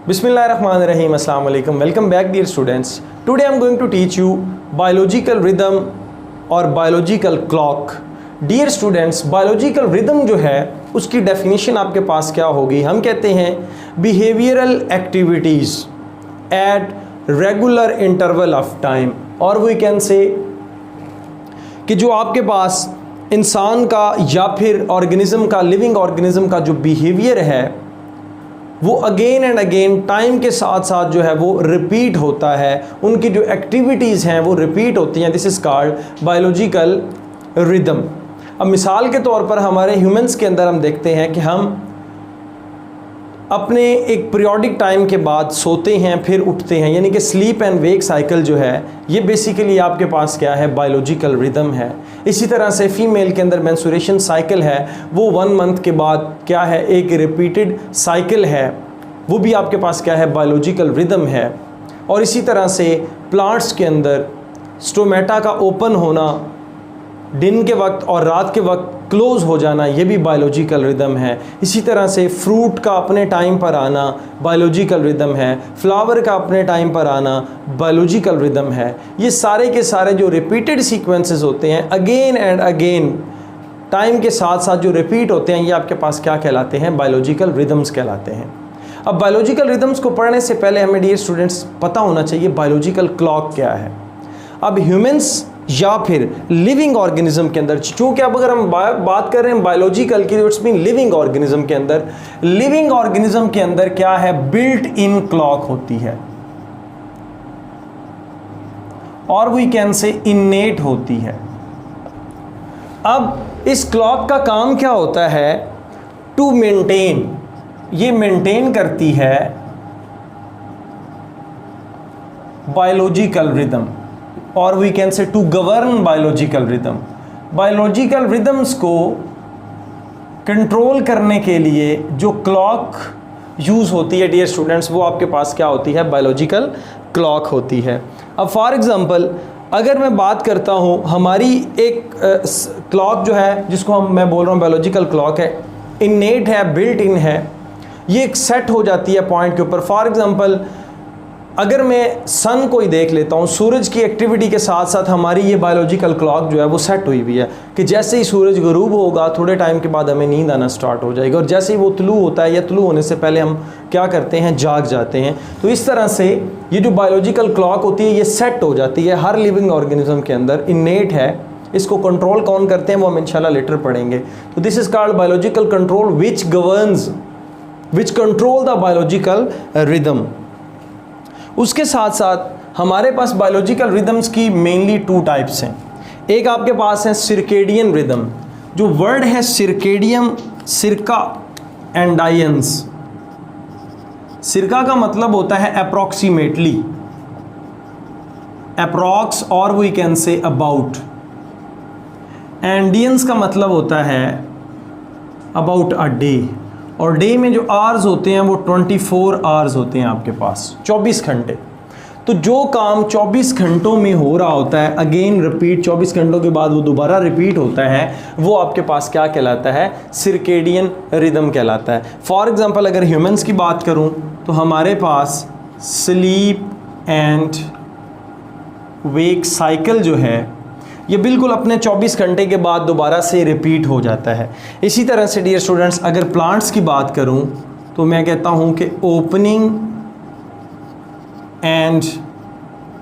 Bismillahirrahmanirrahim. Assalamu alaikum. Welcome back, dear students. Today I am going to teach you biological rhythm और biological clock. Dear students, biological rhythm जो है उसकी definition आपके पास क्या होगी? हम कहते हैं behavioral activities at regular interval of time, और we can say कि जो आपके पास इंसान का या फिर ऑर्गेनिज्म का, लिविंग ऑर्गेनिज्म का जो बिहेवियर है वो अगेन एंड अगेन टाइम के साथ साथ जो है वो रिपीट होता है, उनकी जो एक्टिविटीज़ हैं वो रिपीट होती हैं. This is called biological rhythm. अब मिसाल के तौर पर हमारे ह्यूमंस के अंदर हम देखते हैं कि हम अपने एक पीरियोडिक टाइम के बाद सोते हैं फिर उठते हैं, यानी कि स्लीप एंड वेक साइकिल जो है ये बेसिकली आपके पास क्या है, बायोलॉजिकल रिदम है. इसी तरह से फीमेल के अंदर मेंस्ट्रुएशन साइकिल है, वो 1 मंथ के बाद क्या है, एक रिपीटेड साइकिल है, वो भी आपके पास क्या है, बायोलॉजिकल रिदम है. और इसी तरह से प्लांट्स के अंदर स्टोमेटा का ओपन होना दिन के वक्त और रात के वक्त क्लोज हो जाना, ये भी बायोलॉजिकल रिदम है. इसी तरह से फ्रूट का अपने टाइम पर आना बायोलॉजिकल रिदम है, फ्लावर का अपने टाइम पर आना बायोलॉजिकल रिदम है. ये सारे के सारे जो रिपीटेड सीक्वेंसेस होते हैं अगेन एंड अगेन टाइम के साथ साथ जो रिपीट होते हैं, ये आपके पास क्या कहलाते हैं, बायोलॉजिकल रिदम्स कहलाते हैं. अब बायोलॉजिकल रिदम्स को पढ़ने से पहले हमें डियर स्टूडेंट्स पता होना चाहिए बायोलॉजिकल क्लॉक क्या है. अब ह्यूमंस या फिर लिविंग ऑर्गेनिज्म के अंदर, चूँकि अब अगर हम बात कर रहे हैं बायोलॉजिकल की, इट्स मीन लिविंग ऑर्गेनिज्म के अंदर, लिविंग ऑर्गेनिज्म के अंदर क्या है, बिल्ट इन क्लॉक होती है और वी कैन से इनेट होती है. अब इस क्लॉक का काम क्या होता है, टू मेंटेन, ये मेंटेन करती है बायोलॉजिकल रिदम, और we can say to govern biological rhythm. Biological rhythms को कंट्रोल करने के लिए जो क्लॉक यूज़ होती है डियर स्टूडेंट्स, वो आपके पास क्या होती है, बायोलॉजिकल क्लॉक होती है. अब फॉर एग्जांपल अगर मैं बात करता हूँ, हमारी एक क्लॉक जो है जिसको मैं बोल रहा हूँ बायोलॉजिकल क्लॉक है, इनेट है, बिल्ट इन है, ये एक सेट हो जाती है पॉइंट के ऊपर. फॉर एग्जांपल अगर मैं सन को ही देख लेता हूँ, सूरज की एक्टिविटी के साथ साथ हमारी ये बायोलॉजिकल क्लॉक जो है वो सेट हुई हुई है कि जैसे ही सूरज गरूब होगा थोड़े टाइम के बाद हमें नींद आना स्टार्ट हो जाएगी, और जैसे ही वो तुलू होता है या तुलू होने से पहले हम क्या करते हैं, जाग जाते हैं. तो इस तरह से ये जो बायोलॉजिकल क्लॉक होती है ये सेट हो जाती है हर लिविंग ऑर्गेनिज्म के अंदर, इनेट है. इसको कंट्रोल कौन करते हैं वो हम इंशाल्लाह लेटर पढ़ेंगे. तो this is called biological control which governs, which control the biological rhythm. उसके साथ साथ हमारे पास बायोलॉजिकल रिदम्स की मेनली 2 टाइप्स हैं. एक आपके पास है सिरकेडियन रिदम, जो वर्ड है सिरकेडियम, सिरका एंड डायंस. सिरका का मतलब होता है अप्रॉक्सीमेटली, अप्रॉक्स, और वी कैन से अबाउट. एंडियंस का मतलब होता है अबाउट अ डे, और डे में जो आवर्स होते हैं वो 24 आवर्स होते हैं आपके पास, 24 घंटे. तो जो काम 24 घंटों में हो रहा होता है अगेन रिपीट, 24 घंटों के बाद वो दोबारा रिपीट होता है, वो आपके पास क्या कहलाता है, सिरकेडियन रिदम कहलाता है. फॉर एग्जांपल अगर ह्यूमंस की बात करूं तो हमारे पास स्लीप एंड वेक साइकिल जो है ये बिल्कुल अपने 24 घंटे के बाद दोबारा से रिपीट हो जाता है. इसी तरह से डियर स्टूडेंट्स अगर प्लांट्स की बात करूं तो मैं कहता हूं कि opening and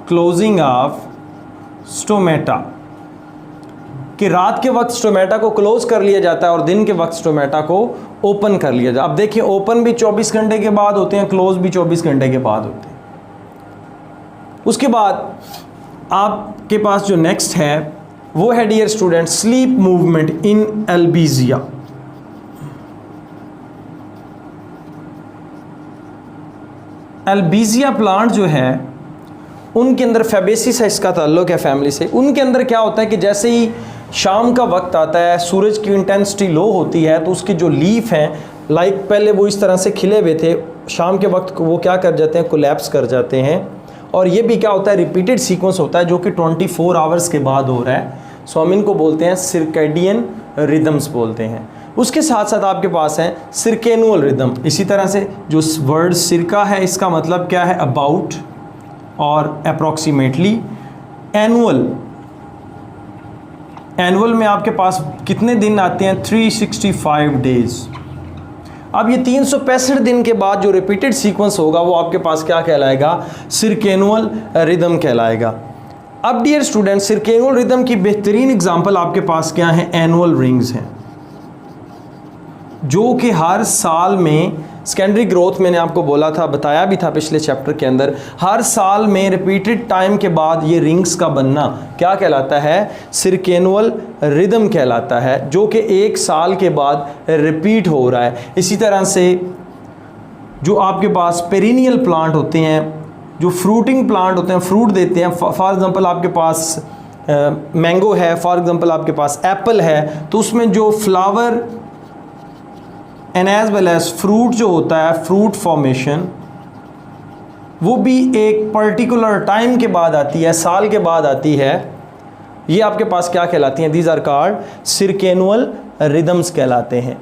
closing of stomata, कि रात के वक्त स्टोमेटा को क्लोज कर लिया जाता है और दिन के वक्त स्टोमेटा को ओपन कर लिया जाता है. अब देखिए ओपन भी 24 घंटे के बाद होते हैं, क्लोज भी 24 घंटे के बाद होते हैं. उसके बाद आपके पास जो नेक्स्ट है वो है dear student sleep movement in albizia. Albizia plant जो है उनके अंदर फैबेसी से इसका ताल्लुक है फैमिली से. उनके अंदर क्या होता है कि जैसे ही शाम का वक्त आता है, सूरज की इंटेंसिटी लो होती है, तो उसके जो लीफ हैं लाइक पहले वो इस तरह से खिले हुए थे, शाम के वक्त वो क्या कर जाते हैं, कोलैप्स कर जाते हैं. और ये भी क्या होता है, रिपीटेड सीक्वेंस होता है जो कि 24 आवर्स के बाद हो रहा है. सो हम इनको बोलते हैं सिरकैडियन रिदम्स बोलते हैं। उसके साथ साथ आपके पास है सिरकेनुअल रिदम। इसी तरह से जो वर्ड सिरका है इसका मतलब क्या है, अबाउट और अप्रॉक्सीमेटली। एनुअल में आपके पास कितने दिन आते हैं, 365 डेज। अब ये 365 दिन के बाद जो रिपीटेड सीक्वेंस होगा वो आपके पास क्या कहलाएगा, सिरकेनुअल रिदम कहलाएगा। अब डियर स्टूडेंट, सिरकेनुअल रिदम की बेहतरीन एग्जांपल आपके पास क्या है, एनुअल रिंग्स हैं, जो कि हर साल में सेकेंडरी ग्रोथ, मैंने आपको बोला था, बताया भी था पिछले चैप्टर के अंदर, हर साल में रिपीटेड टाइम के बाद ये रिंग्स का बनना क्या कहलाता है, सिरकेनुअल रिदम कहलाता है, जो कि एक साल के बाद रिपीट हो रहा है। इसी तरह से जो आपके पास पेरिनियल प्लांट होते हैं, जो फ्रूटिंग प्लांट होते हैं, फ्रूट देते हैं, फॉर एग्जांपल आपके पास मैंगो है, फॉर एग्जांपल आपके पास एप्पल है, तो उसमें जो flower and as well as fruit जो होता है, फ्रूट फॉर्मेशन, वो भी एक पर्टिकुलर टाइम के बाद आती है, साल के बाद आती है। ये आपके पास क्या कहलाती हैं, दीज आर कॉल्ड सिरकेनुअल रिदम्स कहलाते हैं।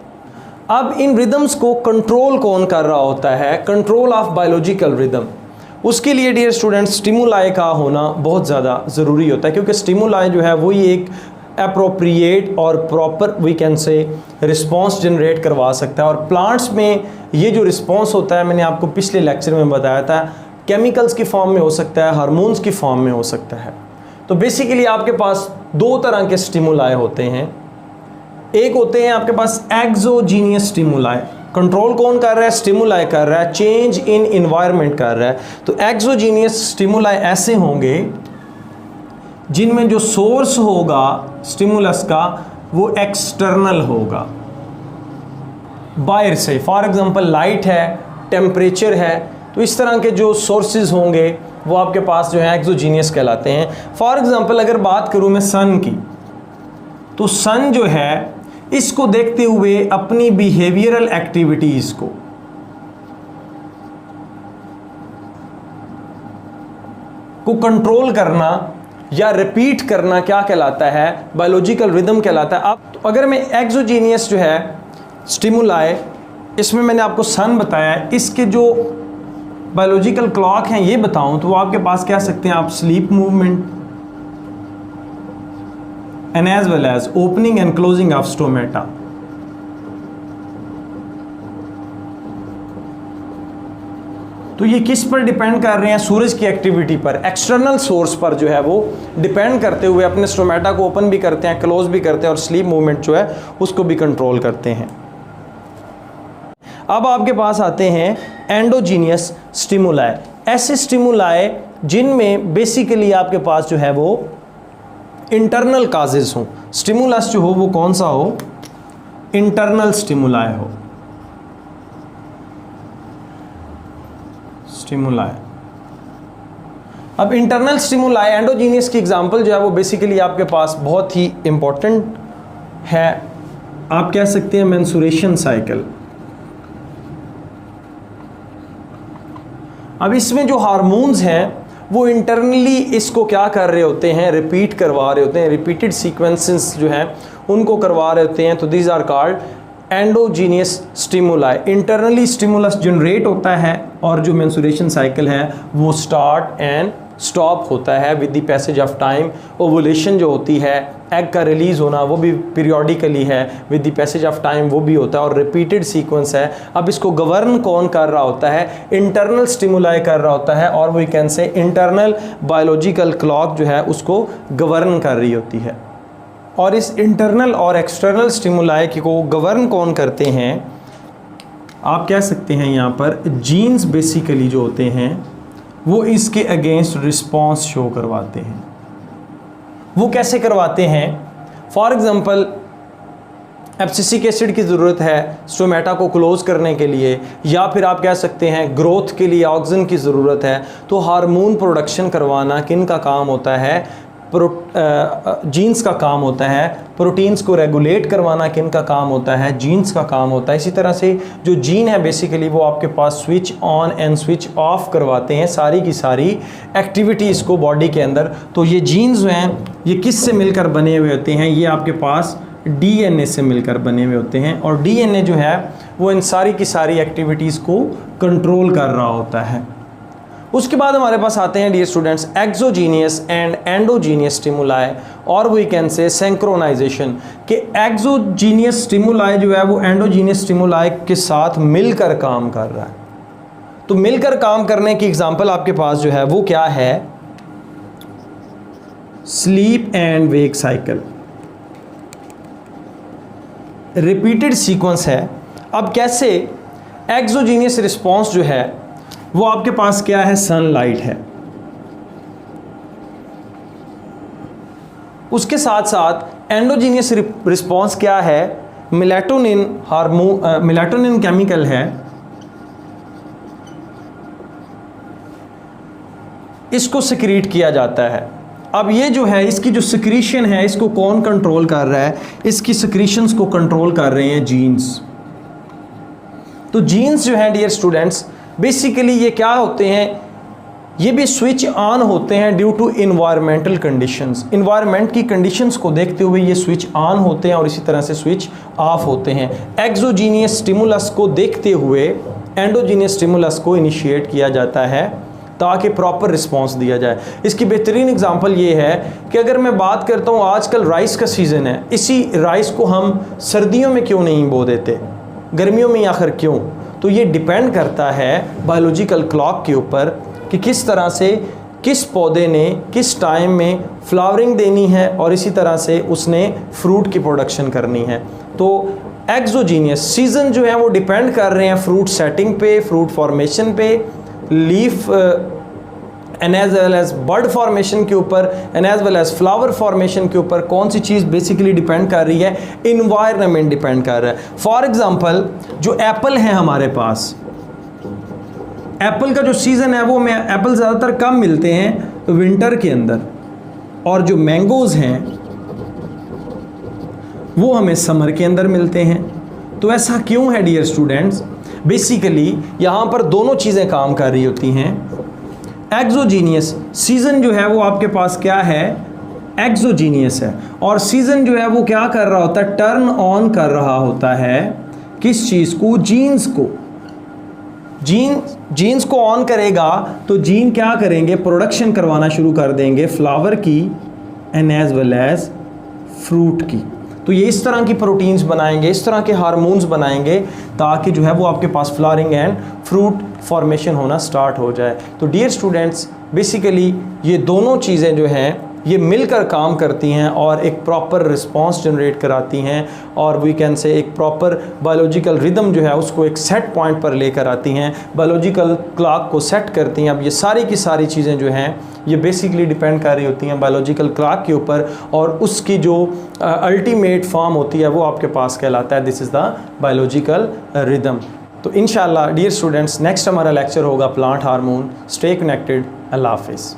अब इन रिदम्स को कंट्रोल कौन कर रहा होता है, कंट्रोल ऑफ बायोलॉजिकल रिदम। उसके लिए डियर स्टूडेंट्स स्टिमुलाई का होना बहुत ज़्यादा ज़रूरी होता है, क्योंकि स्टिमुलाई जो है वही एक अप्रोप्रिएट और proper we can say response generate करवा सकता है। और प्लांट्स में ये जो रिस्पॉन्स होता है, मैंने आपको पिछले लेक्चर में बताया था, केमिकल्स की फॉर्म में हो सकता है, हार्मोन्स की फॉर्म में हो सकता है। तो बेसिकली आपके पास दो तरह के स्टिमुलाई होते हैं। एक होते हैं आपके पास एक्सोजीनियस स्टिमुलाई, कंट्रोल कौन कर रहा है, स्टिमुलाई कर रहा है, चेंज इन इन्वायरमेंट कर रहा है। तो एक्सोजीनियस स्टिमुलाई ऐसे होंगे जिनमें जो सोर्स होगा स्टिमुलस का वो एक्सटर्नल होगा, बाहर से, फॉर एग्जांपल लाइट है, टेम्परेचर है, तो इस तरह के जो सोर्सेज होंगे वो आपके पास जो है एक्सोजीनियस कहलाते हैं। फॉर एग्जांपल अगर बात करूं मैं सन की, तो सन जो है इसको देखते हुए अपनी बिहेवियरल एक्टिविटीज को कंट्रोल करना या रिपीट करना क्या कहलाता है, बायोलॉजिकल रिदम कहलाता है। अब तो अगर मैं एक्सोजीनियस जो है स्टिमुलाई, इसमें मैंने आपको सन बताया है, इसके जो बायोलॉजिकल क्लॉक हैं ये बताऊं तो वो आपके पास कह सकते हैं आप sleep movement and as well as opening and closing of stomata. तो ये किस पर डिपेंड कर रहे हैं, सूरज की एक्टिविटी पर, एक्सटर्नल सोर्स पर जो है वो डिपेंड करते हुए अपने स्टोमेटा को ओपन भी करते हैं, क्लोज भी करते हैं और स्लीप मूवमेंट जो है उसको भी कंट्रोल करते हैं। अब आपके पास आते हैं एंडोजीनियस स्टिमुलाई, ऐसे स्टिमुलाई जिनमें बेसिकली आपके पास जो है वो इंटरनल काजेस हों। स्टिमुलस जो हो वो कौन सा हो, इंटरनल स्टिमुलाई हो, स्टिमुलाई। अब इंटरनल स्टिमुलाई, एंडोजीनियस की एग्जांपल जो है वो बेसिकली आपके पास बहुत ही इंपॉर्टेंट है, आप कह सकते हैं मेंस्ट्रुएशन साइकिल। अब इसमें जो हार्मोन्स हैं वो इंटरनली इसको क्या कर रहे होते हैं, रिपीट करवा रहे होते हैं, रिपीटेड सीक्वेंसेस जो हैं उनको करवा रहे होते हैं। तो these are called endogenous stimuli. Internally stimulus generate होता है और जो मेंस्ट्रुएशन साइकिल है वो स्टार्ट एंड स्टॉप होता है with the passage of time. Ovulation जो होती है, एग का रिलीज होना, वो भी पीरियोडिकली है, with the passage of time वो भी होता है और रिपीटेड सीक्वेंस है। अब इसको गवर्न कौन कर रहा होता है, इंटरनल स्टिमुलाई कर रहा होता है, और we can say internal biological clock जो है उसको गवर्न कर रही होती है। और इस इंटरनल और एक्सटर्नल स्टिमुलाई को गवर्न कौन करते हैं, आप कह सकते हैं यहाँ पर जीन्स बेसिकली जो होते हैं वो इसके अगेंस्ट रिस्पॉन्स शो करवाते हैं। वो कैसे करवाते हैं, फॉर एग्जांपल एब्सिसिक एसिड की ज़रूरत है स्टोमेटा को क्लोज करने के लिए, या फिर आप कह सकते हैं ग्रोथ के लिए ऑक्सीजन की ज़रूरत है। तो हार्मोन प्रोडक्शन करवाना किन का काम होता है, जीन्स का काम होता है, प्रोटीन्स को रेगुलेट करवाना किन का काम होता है, जीन्स का काम होता है। इसी तरह से जो जीन है बेसिकली वो आपके पास switch on and switch off करवाते हैं सारी की सारी एक्टिविटीज़ को बॉडी के अंदर। तो ये जीन्स जो हैं ये किस से मिलकर बने हुए होते हैं, ये आपके पास डीएनए से मिलकर बने हुए होते हैं, और डीएनए जो है वो इन सारी की सारी एक्टिविटीज़ को कंट्रोल कर रहा होता है। उसके बाद हमारे पास आते हैं dear students exogenous and endogenous stimuli, और वी कैन से सिंक्रोनाइजेशन, कि एक्सोजीनियस स्टिमुलाई जो है वो एंडोजीनियस स्टिमुलाई के साथ मिलकर काम कर रहा है। तो मिलकर काम करने की एग्जांपल आपके पास जो है वो क्या है, sleep and wake cycle, repeated sequence है। अब कैसे एक्सोजीनियस रिस्पॉन्स जो है वो आपके पास क्या है, सनलाइट है, उसके साथ साथ एंडोजीनियस रिस्पॉन्स क्या है, मेलाटोनिन हार्मोन, मेलाटोनिन केमिकल है, इसको सिक्रीट किया जाता है। अब ये जो है इसकी जो सिक्रीशन है इसको कौन कंट्रोल कर रहा है, इसकी सिक्रीशंस को कंट्रोल कर रहे हैं जीन्स। तो जीन्स जो हैं डियर स्टूडेंट्स बेसिकली ये क्या होते हैं, ये भी स्विच ऑन होते हैं due to environmental conditions. Environment की कंडीशंस को देखते हुए ये स्विच ऑन होते हैं और इसी तरह से स्विच ऑफ होते हैं। एक्सोजीनियस स्टिमुलस को देखते हुए एंडोजीनियस स्टिमुलस को इनिशिएट किया जाता है ताकि प्रॉपर रिस्पांस दिया जाए। इसकी बेहतरीन एग्जांपल ये है कि अगर मैं बात करता हूँ आजकल राइस का सीज़न है, इसी राइस को हम सर्दियों में क्यों नहीं बो देते, गर्मियों में आखिर क्यों? तो ये डिपेंड करता है बायोलॉजिकल क्लॉक के ऊपर कि किस तरह से किस पौधे ने किस टाइम में फ्लावरिंग देनी है और इसी तरह से उसने फ्रूट की प्रोडक्शन करनी है। तो एक्सोजीनियस सीज़न जो है वो डिपेंड कर रहे हैं फ्रूट सेटिंग पे, फ्रूट फॉर्मेशन पे, leaf and as well as bird formation के ऊपर and as well as flower formation के ऊपर। कौन सी चीज़ बेसिकली डिपेंड कर रही है, इन्वायरमेंट डिपेंड कर रहा है। फॉर एग्जांपल जो एप्पल है हमारे पास, एप्पल का जो सीज़न है वो में एप्पल ज़्यादातर कम मिलते हैं विंटर के अंदर, और जो मैंगोज़ हैं वो हमें समर के अंदर मिलते हैं। तो ऐसा क्यों है डियर स्टूडेंट्स, बेसिकली यहाँ पर दोनों चीज़ें काम कर रही होती हैं। एक्सोजीनियस सीज़न जो है वो आपके पास क्या है, एक्सोजीनियस है, और सीज़न जो है वो क्या कर रहा होता है, टर्न ऑन कर रहा होता है किस चीज़ को, जीन्स को। जीन्स को ऑन करेगा तो जीन क्या करेंगे, प्रोडक्शन करवाना शुरू कर देंगे फ्लावर की and as well as fruit की। तो ये इस तरह की प्रोटीन्स बनाएंगे, इस तरह के हार्मोन्स बनाएंगे ताकि जो है वो आपके पास फ्लावरिंग एंड फ्रूट फॉर्मेशन होना स्टार्ट हो जाए। तो डियर स्टूडेंट्स बेसिकली ये दोनों चीज़ें जो हैं ये मिलकर काम करती हैं और एक प्रॉपर रिस्पांस जनरेट कराती हैं, और वी कैन से एक प्रॉपर बायोलॉजिकल रिदम जो है उसको एक सेट पॉइंट पर लेकर आती हैं, बायोलॉजिकल क्लॉक को सेट करती हैं। अब ये सारी की सारी चीज़ें जो हैं ये बेसिकली डिपेंड कर रही होती हैं बायोलॉजिकल क्लॉक के ऊपर, और उसकी जो अल्टीमेट फॉर्म होती है वो आपके पास कहलाता है, this is the biological rhythm. तो इंशाल्लाह डियर स्टूडेंट्स नेक्स्ट हमारा लेक्चर होगा प्लांट हार्मोन। स्टे कनेक्टेड, अल्लाह हाफिज़।